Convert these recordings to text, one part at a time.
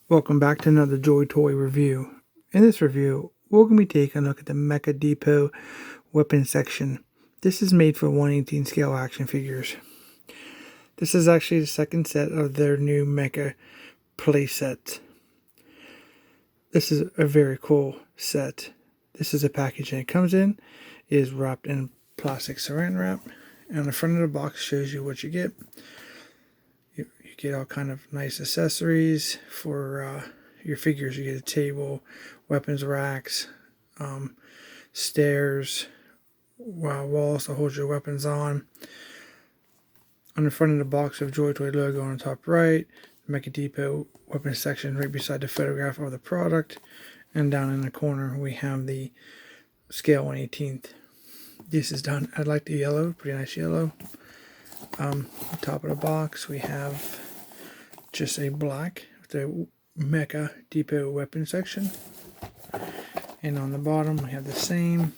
Welcome back to another Joytoy review. In this review, we're going to be taking a look at the Mecha Depot weapon section. This is made for 1/18 scale action figures. This is actually the second set of their new Mecha playsets. This is a very cool set. This is a package and it comes in, is wrapped in plastic saran wrap, and on the front of the box shows you what you get. You get all kind of nice accessories for your figures. You get a table, weapons racks, stairs, walls to hold your weapons on. On the front of the box, of Joytoy logo on the top right, Mecha Depot weapons section right beside the photograph of the product, and down in the corner we have the scale 1/18. This is done. I like the yellow, pretty nice yellow. On top of the box we have just a black with the Mecha Depot weapon section, and on the bottom we have the same,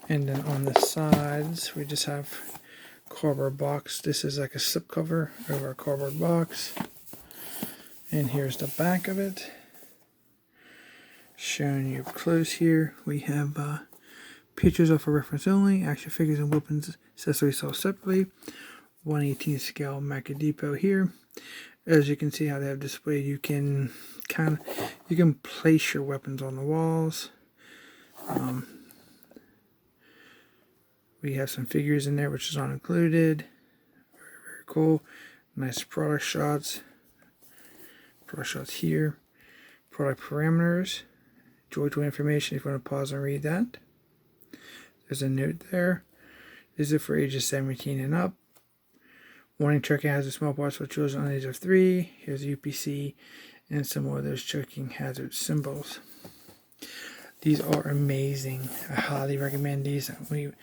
and then on the sides we just have cardboard box. This is like a slip cover over a cardboard box, and here's the back of it showing you close. Here we have pictures are for reference only. Action figures and weapons accessories sold separately. 1/18 scale Mecha Depot here. As you can see how they have displayed, you can place your weapons on the walls. We have some figures in there which is not included. Very, very cool. Nice product shots. Product shots here. Product parameters. Joytoy information if you want to pause and read that. There's a note there. This is for ages 17 and up. Warning: choking hazard small parts for children under the age of 3. Here's UPC and some more of those choking hazard symbols. These are amazing. I highly recommend these. We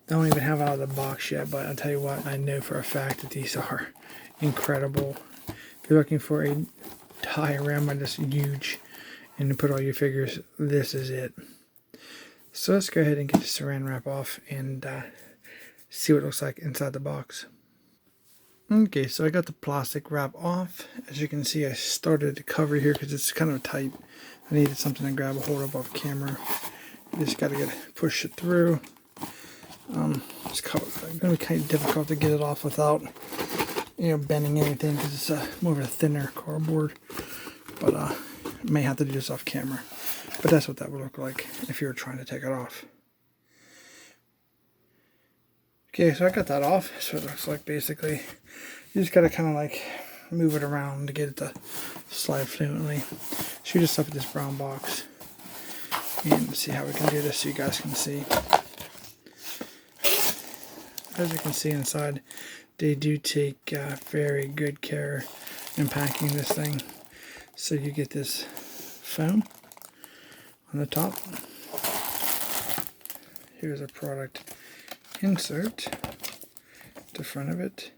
don't even have out of the box yet, but I'll tell you what, I know for a fact that these are incredible. If you're looking for a diorama that's huge and to put all your figures, this is it. So let's go ahead and get the saran wrap off and see what it looks like inside the box. Okay, so I got the plastic wrap off. As you can see, I started the cover here because it's kind of tight. I needed something to grab a hold of off camera. You just got to push it through. It's going to be kind of difficult to get it off without, bending anything because it's more of a thinner cardboard. But I may have to do this off camera. But that's what that would look like if you were trying to take it off. Okay, so I got that off. That's what it looks like basically. You just gotta kind of like move it around to get it to slide fluently. Shoot this up at this brown box and see how we can do this so you guys can see. As you can see inside, they do take very good care in packing this thing. So you get this foam on the top. Here's a product insert, the front of it.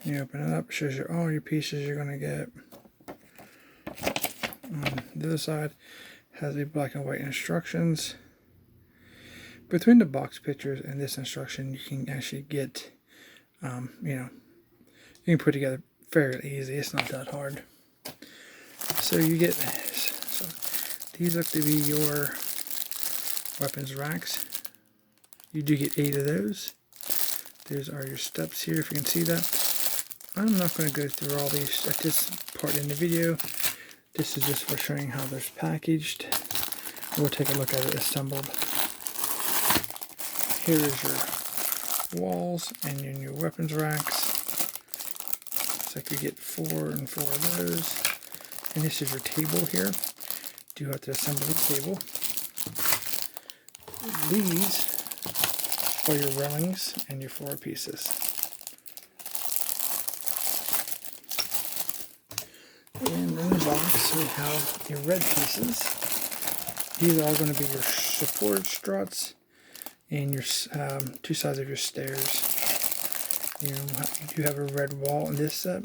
You open it up, shows you all your pieces you're going to get. On the other side has the black and white instructions. Between the box pictures and this instruction, you can actually get, you can put together fairly easy. It's not that hard. So you get this. So these look to be your weapons racks. You do get 8 of those. Those are your steps here, if you can see that. I'm not going to go through all these at this part in the video. This is just for showing how they're packaged. We'll take a look at it assembled. Here is your walls and your new weapons racks. Looks like you get 4 and 4 of those. And this is your table here. You have to assemble the table. These are your railings and your floor pieces. And in the box we have your red pieces. These are going to be your support struts and your 2 sides of your stairs. You do have a red wall in this set.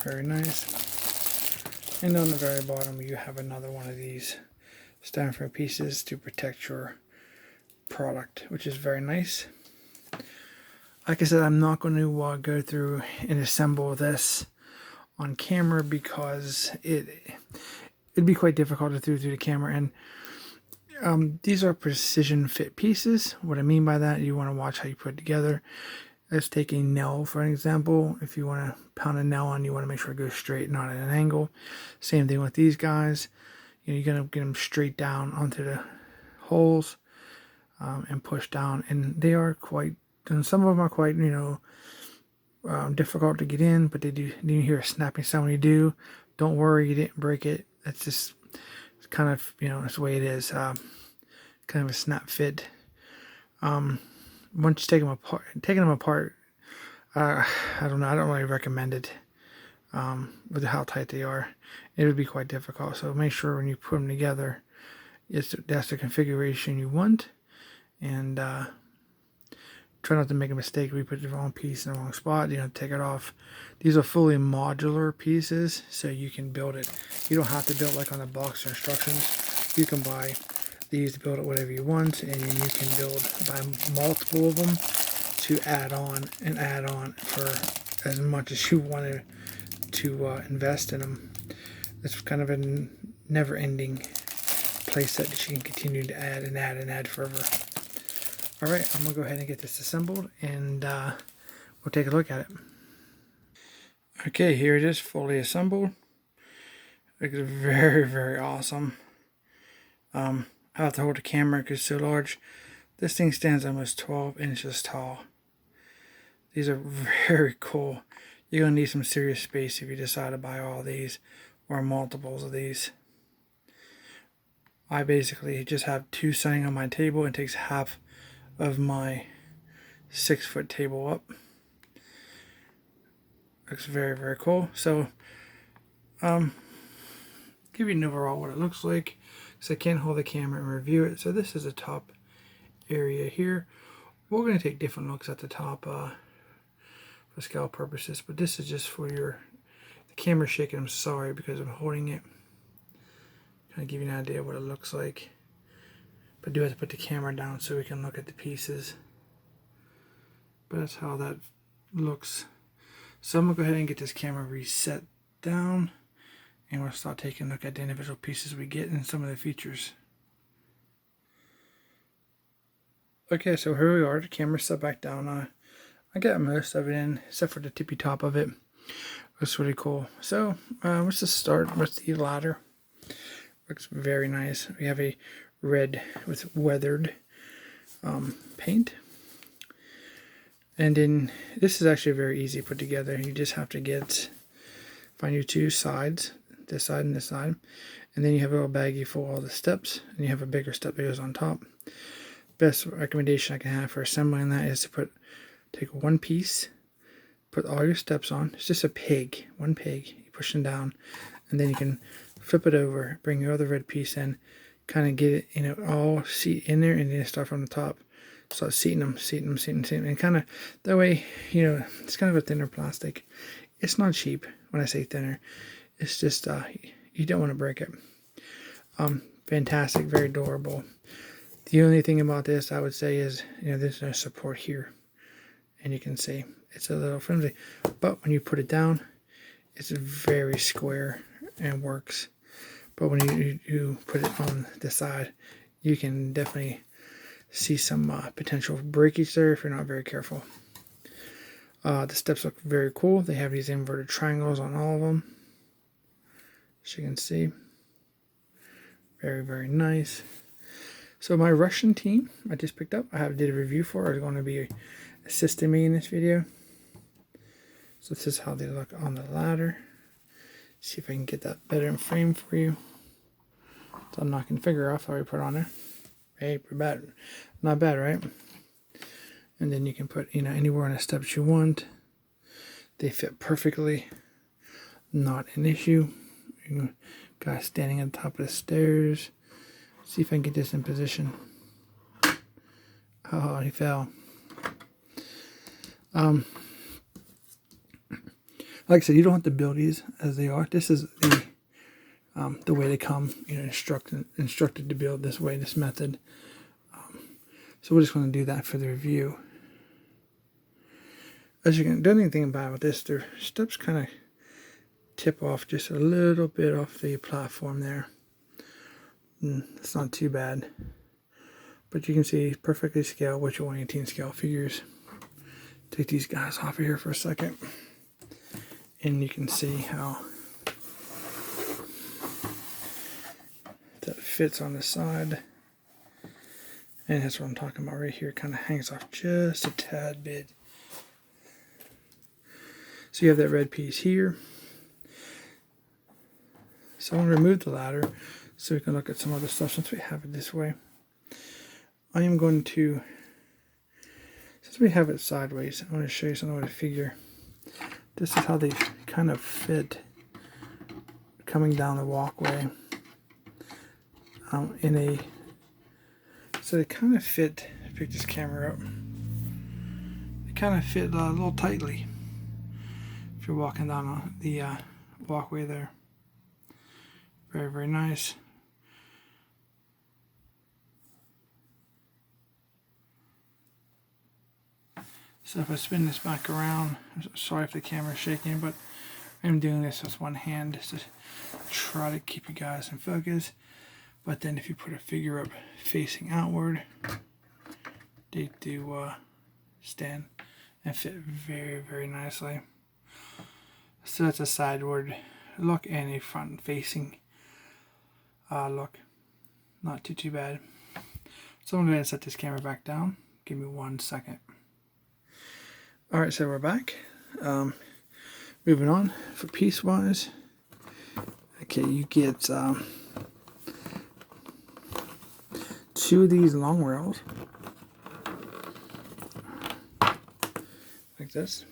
Very nice. And on the very bottom you have another one of these styrofoam pieces to protect your product, which is very nice. Like I said, I'm not going to go through and assemble this on camera because it'd be quite difficult to do through the camera. And these are precision fit pieces. What I mean by that, you want to watch how you put it together. Let's take a nail for an example. If you want to pound a nail on, you want to make sure it goes straight, not at an angle. Same thing with these guys. You know, you're going to get them straight down onto the holes and push down. And they are quite, and some of them are quite, difficult to get in, but they do. You hear a snapping sound when you do. Don't worry, you didn't break it. That's just, it's kind of, it's the way it is. Kind of a snap fit. Once you take them apart, I don't know. I don't really recommend it with how tight they are. It would be quite difficult. So make sure when you put them together, that's the configuration you want, and try not to make a mistake. We put the wrong piece in the wrong spot. You know, take it off. These are fully modular pieces, so you can build it. You don't have to build like on the box or instructions. You can buy these to build it whatever you want, and you can buy multiple of them to add on for as much as you want to invest in them. It's kind of a never-ending place that you can continue to add and add and add forever. All right, I'm gonna go ahead and get this assembled, and we'll take a look at it. Okay, here it is, fully assembled. It's very, very awesome. I have to hold the camera because it's so large. This thing stands almost 12 inches tall. These are very cool. You're going to need some serious space if you decide to buy all these or multiples of these. I basically just have two sitting on my table. It takes half of my 6-foot table up. Looks very, very cool. So, give you an overall what it looks like, because I can't hold the camera and review it. So this is the top area here. We're going to take different looks at the top for scale purposes, but this is just for the camera's shaking. I'm sorry because I'm holding it. Kind of give you an idea of what it looks like. But I do have to put the camera down so we can look at the pieces. But that's how that looks. So I'm going to go ahead and get this camera reset down, and we'll start taking a look at the individual pieces we get and some of the features. Okay, so here we are. The camera's set back down. I got most of it in, except for the tippy top of it. Looks really cool. So let's just start with the ladder. Looks very nice. We have a red with weathered paint. And then this is actually very easy to put together. You just have to find your two sides, this side and this side. And then you have a little baggie for all the steps, and you have a bigger step that goes on top. Best recommendation I can have for assembling that is to take one piece, put all your steps on. It's just one peg. You push them down, and then you can flip it over, bring your other red piece in, kind of get it, all seat in there, and then start from the top. Start seating them, and kind of that way, it's kind of a thinner plastic. It's not cheap when I say thinner. It's just you don't want to break it. Fantastic, very durable. The only thing about this I would say is, there's no support here, and you can see it's a little flimsy. But when you put it down, it's very square and works. But when you put it on the side, you can definitely see some potential breakage there if you're not very careful. The steps look very cool. They have these inverted triangles on all of them, as you can see. Very, very nice. So my Russian team I just picked up, I did a review for, are going to be assisting me in this video. So this is how they look on the ladder. See if I can get that better in frame for you. So I'm knocking the figure off. I already put on there. Hey, not bad, right? And then you can put, anywhere on the steps you want. They fit perfectly. Not an issue. Guy standing on top of the stairs. See if I can get this in position. Oh, he fell. Like I said, you don't have to build these as they are. This is the way they come. Instructed to build this way, this method. So we're just going to do that for the review. As you can, the only thing about with this, their steps kind of tip off just a little bit off the platform there. It's not too bad. But you can see perfectly scale with your 1/18 scale figures. Take these guys off of here for a second. And you can see how that fits on the side. And that's what I'm talking about right here. It kind of hangs off just a tad bit. So you have that red piece here. So I'm going to remove the ladder so we can look at some other stuff since we have it this way. I am going to, since we have it sideways, I want to show you something with a figure. This is how they kind of fit coming down the walkway so they kind of fit, pick this camera up, they kind of fit a little tightly if you're walking down the walkway there. Very, very nice. So if I spin this back around, sorry if the camera's shaking, but I'm doing this with one hand just to try to keep you guys in focus. But then if you put a figure up facing outward, they do stand and fit very, very nicely. So that's a sideward look and a front facing look. Not too bad. So I'm going to set this camera back down. Give me 1 second. Alright, so we're back. Moving on for piece wise. Okay, you get 2 of these long rails. Like this.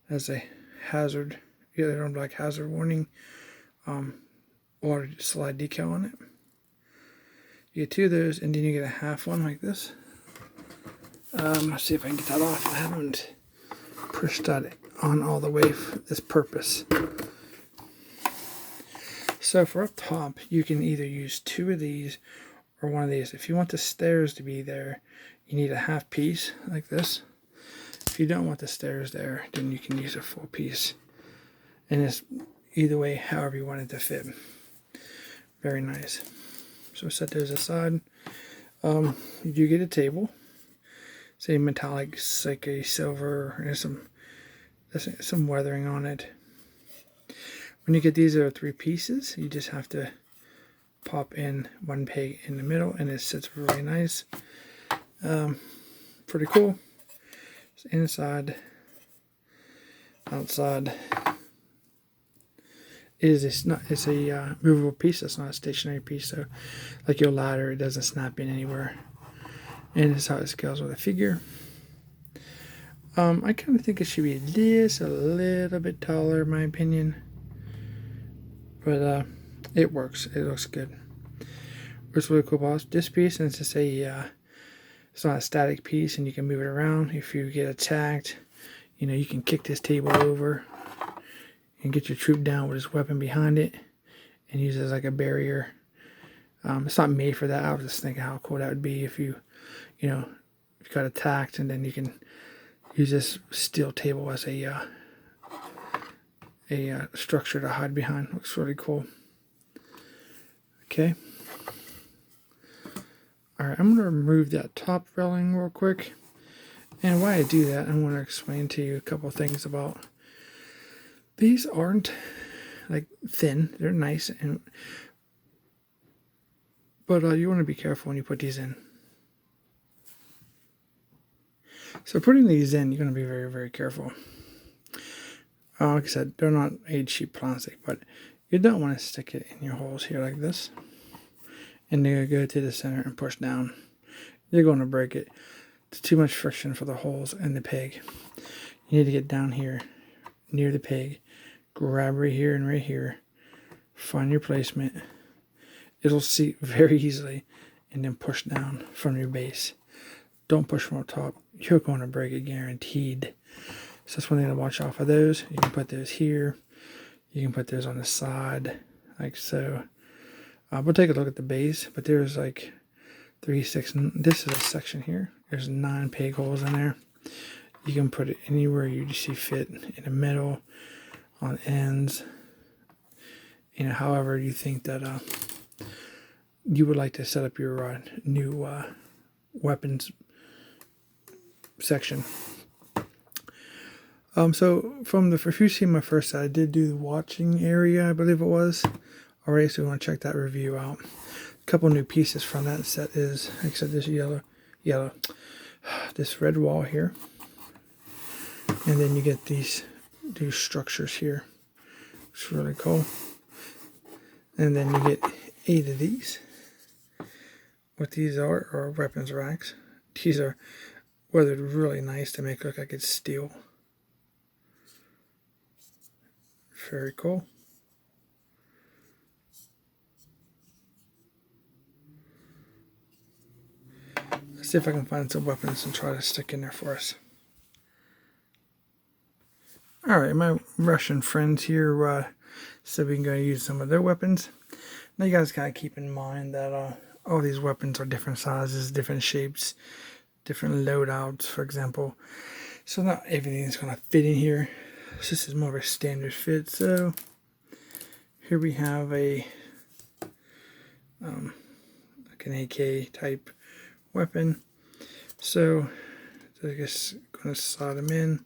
As a hazard, they don't like hazard warning, water slide decal on it. You get 2 of those, and then you get a half one like this. Let's see if I can get that off. I haven't pushed that on all the way for this purpose. So for up top, you can either use 2 of these or 1 of these. If you want the stairs to be there, you need a half piece like this. If you don't want the stairs there, then you can use a full piece. And it's either way, however you want it to fit. Very nice. So set those aside. You do get a table. Say metallic, like a silver, and some weathering on it. When you get these are 3 pieces, you just have to pop in 1 peg in the middle, and it sits really nice. Pretty cool. It's inside, outside. It's a movable piece. It's not a stationary piece. So, like your ladder, it doesn't snap in anywhere. And this is how it scales with a figure. I kind of think it should be just a little bit taller, in my opinion. But it works. It looks good. What's really cool about this piece, since it's it's not a static piece, and you can move it around. If you get attacked, you can kick this table over and get your troop down with his weapon behind it, and use it as like a barrier. It's not made for that. I was just thinking how cool that would be if you got attacked, and then you can use this steel table as a structure to hide behind. Looks really cool. Okay. Alright, I'm going to remove that top railing real quick. And why I do that, I'm going to explain to you a couple things about. These aren't like thin. They're nice, but you want to be careful when you put these in. So putting these in, you're going to be very, very careful. Like I said, they're not aged sheet plastic, but you don't want to stick it in your holes here like this. And they're going to go to the center and push down. You're going to break it. It's too much friction for the holes and the peg. You need to get down here near the peg. Grab right here and right here. Find your placement. It'll seat very easily. And then push down from your base. Don't push from the top. You're going to break it guaranteed. So that's one thing to watch out for those. You can put those here. You can put those on the side, like so. We'll take a look at the base, but there's like 3, 6. This is a section here. There's 9 peg holes in there. You can put it anywhere you see fit, in the middle, on ends, however you think that you would like to set up your new weapons section. So if you see my first set, I did do the watching area, I believe it was already. So you want to check that review out. A couple new pieces from that set is, except this this red wall here, and then you get these structures here. It's really cool. And then you get 8 of these. What these are weapons racks. These are weathered really nice to make it look like it's steel. Very cool. Let's see if I can find some weapons and try to stick in there for us. Alright, my Russian friends here said we can go use some of their weapons. Now you guys gotta keep in mind that all these weapons are different sizes, different shapes, different loadouts, for example. So not everything is gonna fit in here. So this is more of a standard fit. So here we have a like an AK type weapon. So I guess gonna slide them in.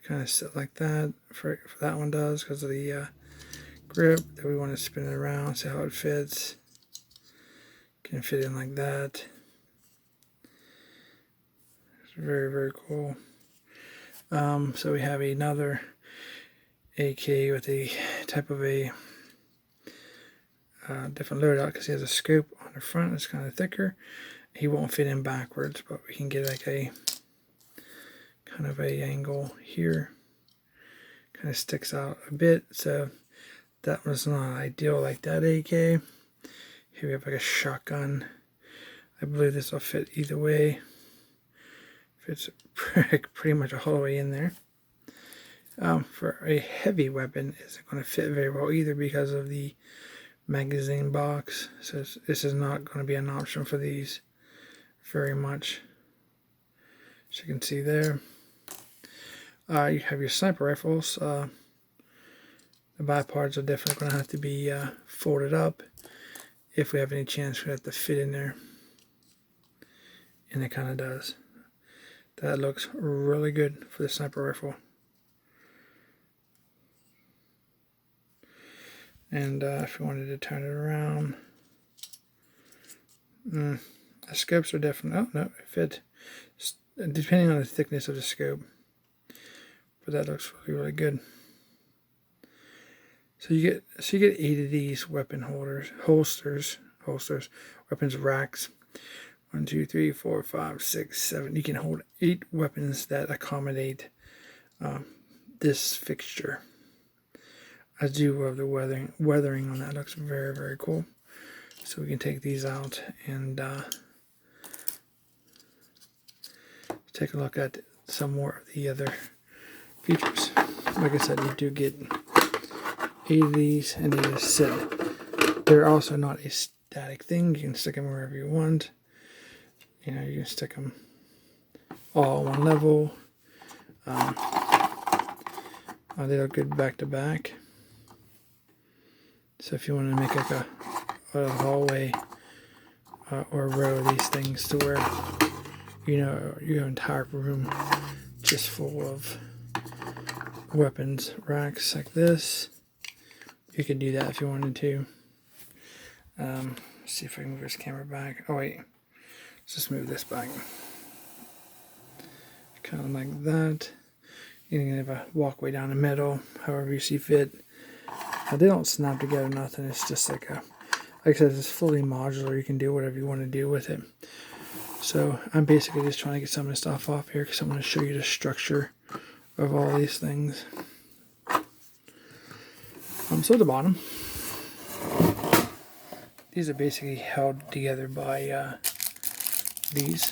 Kind of sit like that. For that one does, because of the grip. That we want to spin it around, see how it fits. Can fit in like that. It's very, very cool. So we have another AK with a type of a different loadout, because he has a scope on the front. It's kind of thicker. He won't fit in backwards, but we can get like a kind of a angle here. Kind of sticks out a bit, so that was not ideal like that AK. Here we have like a shotgun. I believe this will fit either way. Fits pretty much a whole way in there. For a heavy weapon, isn't going to fit very well either because of the magazine box. So this is not going to be an option for these very much. As you can see there. You have your sniper rifles. The biparts are definitely going to have to be folded up if we have any chance for that to fit in there. And it kind of does. That looks really good for the sniper rifle. And if you wanted to turn it around, the scopes are definitely, oh no, it fit, depending on the thickness of the scope. But that looks really, really good. So you get 8 of these weapon holsters, weapons racks. 1, 2, 3, 4, 5, 6, 7. You can hold 8 weapons that accommodate this fixture. I do love the weathering on that. Looks very, very cool. So we can take these out and take a look at some more of the other features. Like I said, you do get 8 of these, and they just sit. They're also not a static thing. You can stick them wherever you want. You can stick them all one level. They look good back to back. So if you want to make like a hallway or a row of these things to where your entire room just full of weapons racks like this, you could do that if you wanted to. Let's see if I can move this camera back. Oh wait, let's just move this back. Kind of like that. You can have a walkway down the middle, however you see fit. They don't snap together, nothing. It's just like I said, it's fully modular. You can do whatever you want to do with it. So I'm basically just trying to get some of the stuff off here because I'm going to show you the structure of all these things. So at the bottom, these are basically held together by these.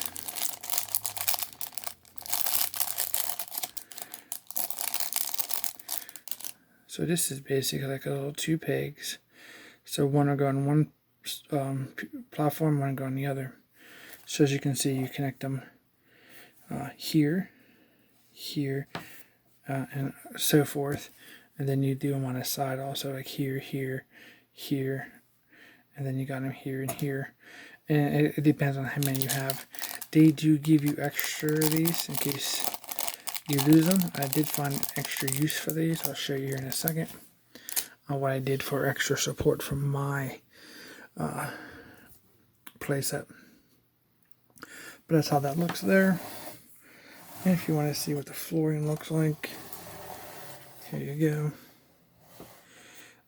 So this is basically like a little 2 pegs. So one will go on one platform, one will go on the other. So as you can see, you connect them here, here, and so forth. And then you do them on a side also, like here, here, here, and then you got them here and here. And it depends on how many you have. They do give you extra of these in case you lose them. I did find extra use for these. I'll show you here in a second what I did for extra support from my playset. But that's how that looks there. And if you want to see what the flooring looks like, here you go.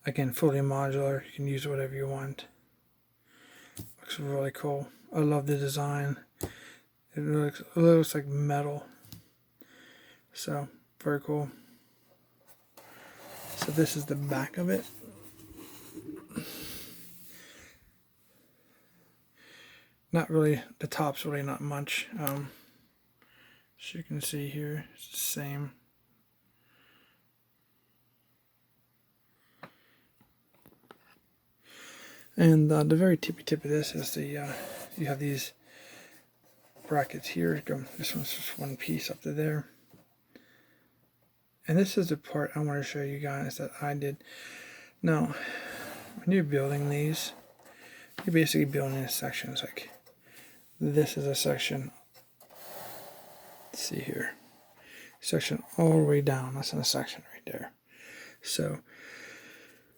Again, fully modular. You can use whatever you want. Looks really cool. I love the design. It looks like metal. So, very cool. So this is the back of it. Not really, the top's really not much. As you can see here, it's the same. And the very tippy tip of this is the, you have these brackets here. This one's just one piece up to there. And this is the part I want to show you guys that I did. Now, when you're building these, you're basically building in sections. Like, this is a section. Let's see here. Section all the way down. That's in a section right there. So,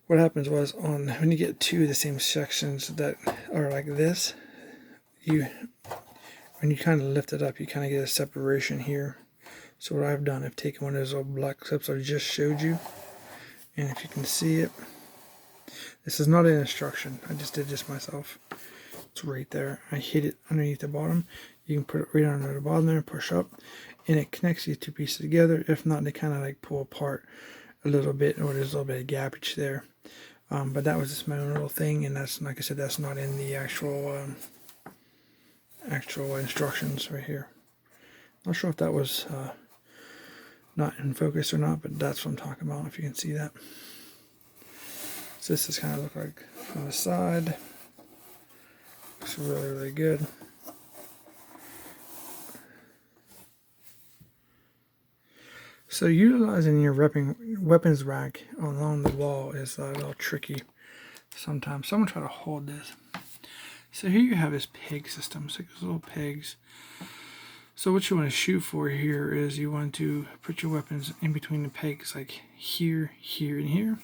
what happens was when you get two of the same sections that are like this, when you kind of lift it up, you kind of get a separation here. So what I've done, I've taken one of those little black clips I just showed you, and if you can see it, this is not an instruction. I just did this myself. It's right there. I hit it underneath the bottom. You can put it right under the bottom there and push up, and it connects these two pieces together. If not, they kind of like pull apart a little bit, or there's a little bit of gappage there. But that was just my own little thing, and that's, like I said, that's not in the actual instructions right here. Not sure if that was not in focus or not, but that's what I'm talking about, if you can see that. So this is kind of look like from the side. Looks really, really good. So utilizing your weapons rack along the wall is a little tricky sometimes. So I'm gonna try to hold this. So here you have this peg system, so these little pegs. So what you want to shoot for here is you want to put your weapons in between the pegs, like here, here, and here.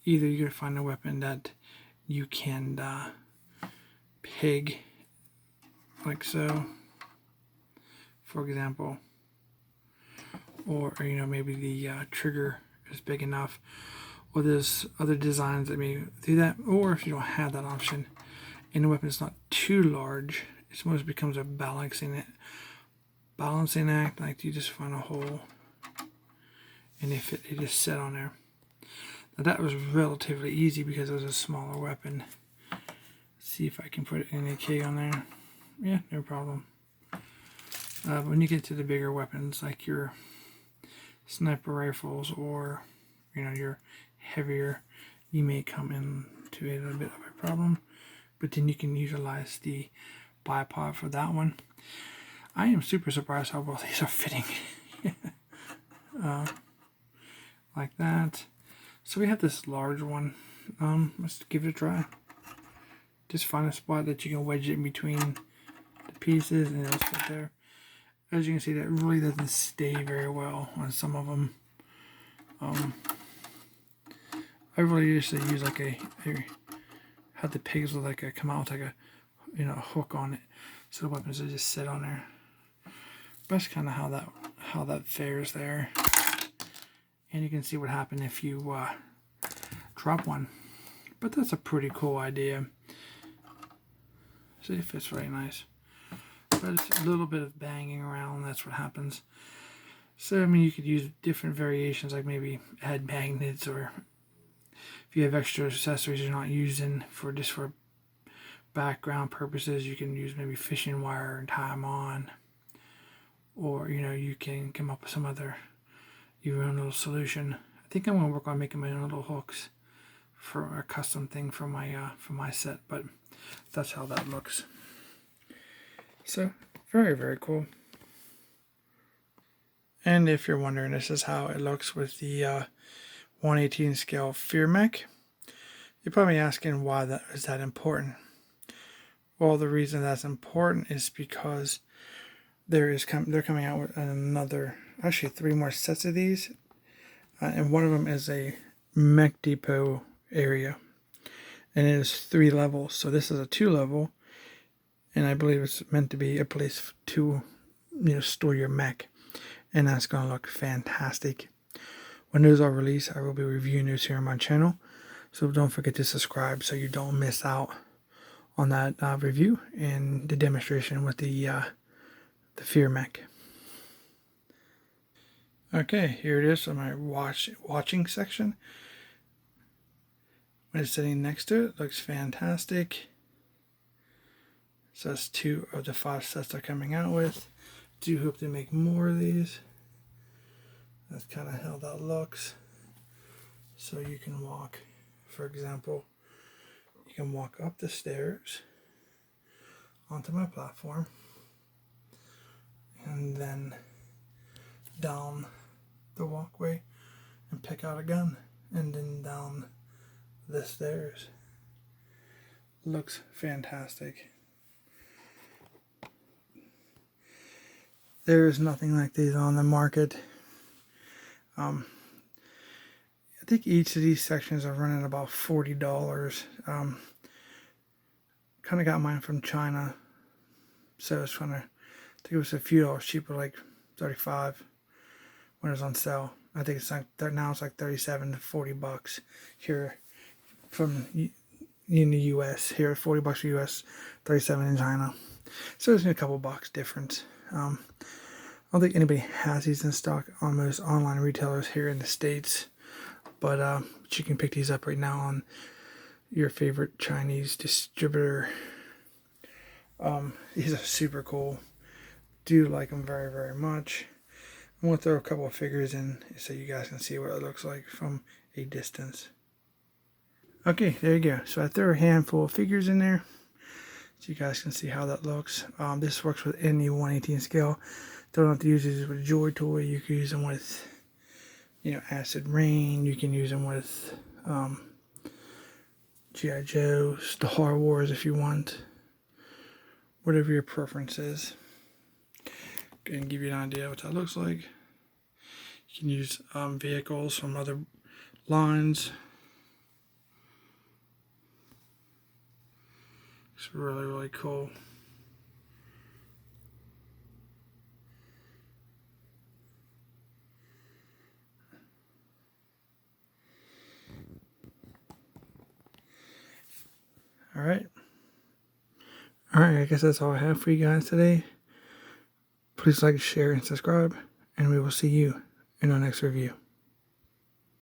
Either you're gonna find a weapon that you can peg like so, for example. Or you know, maybe the trigger is big enough, or there's other designs that may do that. Or if you don't have that option and the weapon is not too large, it almost becomes a balancing act. Like you just find a hole and they just set on there. Now that was relatively easy because it was a smaller weapon. Let's see if I can put an AK on there. Yeah, no problem. When you get to the bigger weapons, like your sniper rifles, or you know, your heavier, you may come into a little bit of a problem, but then you can utilize the bipod for that one. I am super surprised how well these are fitting. Like that. So we have this large one. Let's give it a try. Just find a spot that you can wedge it in between the pieces and it'll fit there. As you can see, that really doesn't stay very well on some of them. I really used to use like had the pigs with like come out with like a, you know, a hook on it, so the weapons would just sit on there. That's kind of how that fares there. And you can see what happened if you drop one. But that's a pretty cool idea. See, it fits very nice. But it's a little bit of banging around, that's what happens. So, I mean, you could use different variations, like maybe add magnets, or if you have extra accessories you're not using just for background purposes, you can use maybe fishing wire and tie them on. Or, you know, you can come up with some other, your own little solution. I think I'm going to work on making my own little hooks for a custom thing for my set, but that's how that looks. So, very, very cool. And if you're wondering, this is how it looks with the 1/18 scale Fear Mech. You're probably asking why that is that important. Well, the reason that's important is because they're coming out with another, actually 3 more sets of these, and one of them is a mech depot area, and it is 3 levels. So this is a 2 level, and I believe it's meant to be a place to, store your mech, and that's gonna look fantastic. When those are released, I will be reviewing those here on my channel, so don't forget to subscribe so you don't miss out on that review and the demonstration with the Fear Mech. Okay, here it is on my watching section. When it's sitting next to it, looks fantastic. So that's 2 of the 5 sets they're coming out with. Do hope to make more of these. That's kind of how that looks. So you can walk, for example, you can walk up the stairs onto my platform and then down the walkway and pick out a gun, and then down the stairs. Looks fantastic. There is nothing like these on the market. I think each of these sections are running about $40. Kind of got mine from China, so I was trying to, I think it was a few dollars cheaper, like 35 when it was on sale. I think it's like now it's like 37 to 40 bucks here from in the US. Here, 40 bucks for US, 37 in China. So there's a couple bucks difference. I don't think anybody has these in stock on most online retailers here in the States, but you can pick these up right now on your favorite Chinese distributor. These are super cool. Do like them very, very much. I'm going to throw a couple of figures in so you guys can see what it looks like from a distance. Okay, there you go. So I threw a handful of figures in there so you guys can see how that looks. This works with any 1/18 scale. Don't have to use these with Joytoy. You can use them with, Acid Rain. You can use them with G.I. Joe, Star Wars if you want. Whatever your preference is. Go and give you an idea what that looks like. You can use vehicles from other lines. It's really, really cool. Alright, I guess that's all I have for you guys today. Please like, share, and subscribe, and we will see you in our next review.